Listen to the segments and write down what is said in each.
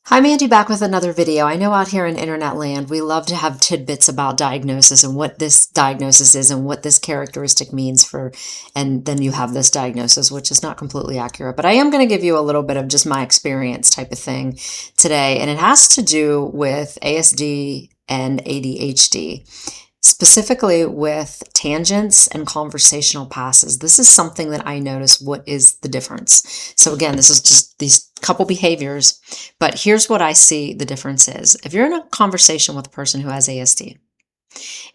Hi, Mandy, back with another video. I know out here in internet land, we love to have tidbits about diagnosis and what this diagnosis is and what this characteristic means for, and then you have this diagnosis, which is not completely accurate. But I am going to give you a little bit of just my experience type of thing today, and it has to do with ASD and ADHD. Specifically with tangents and conversational passes. This is something that I notice what is the difference. So again, this is just these couple behaviors, but here's what I see the difference is. If you're in a conversation with a person who has ASD,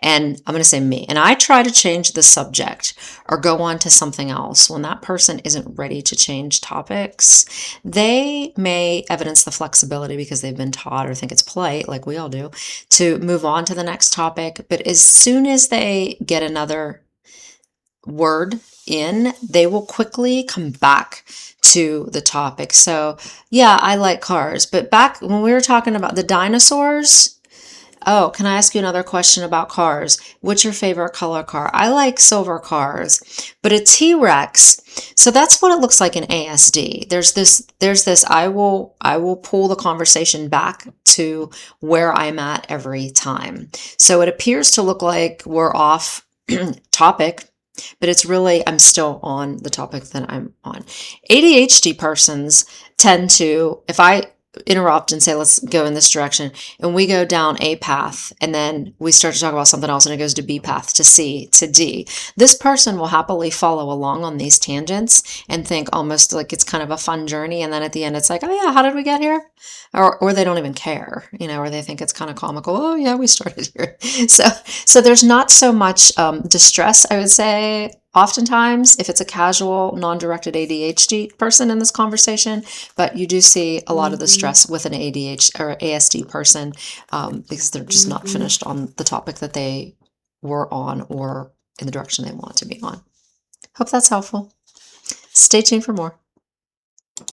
and I'm going to say me, and I try to change the subject or go on to something else, when that person isn't ready to change topics, they may evidence the flexibility because they've been taught or think it's polite, like we all do, to move on to the next topic. But as soon as they get another word in, they will quickly come back to the topic. So yeah, I like cars, but back when we were talking about the dinosaurs, oh, can I ask you another question about cars? What's your favorite color car? I like silver cars, but a T-Rex. So that's what it looks like in ASD. There's this, I will pull the conversation back to where I'm at every time. So it appears to look like we're off topic, but it's really, I'm still on the topic that I'm on. ADHD persons tend to, if I interrupt and say, let's go in this direction, and we go down a path, and then we start to talk about something else, and it goes to B path, to C, to D. This person will happily follow along on these tangents and think almost like it's kind of a fun journey, and then at the end it's like, oh yeah, how did we get here? Or they don't even care, or they think it's kind of comical. Oh yeah, we started here. So there's not so much distress, I would say, oftentimes, if it's a casual, non-directed ADHD person in this conversation, but you do see a lot of the stress with an ADHD or ASD person because they're just not finished on the topic that they were on or in the direction they want to be on. Hope that's helpful. Stay tuned for more.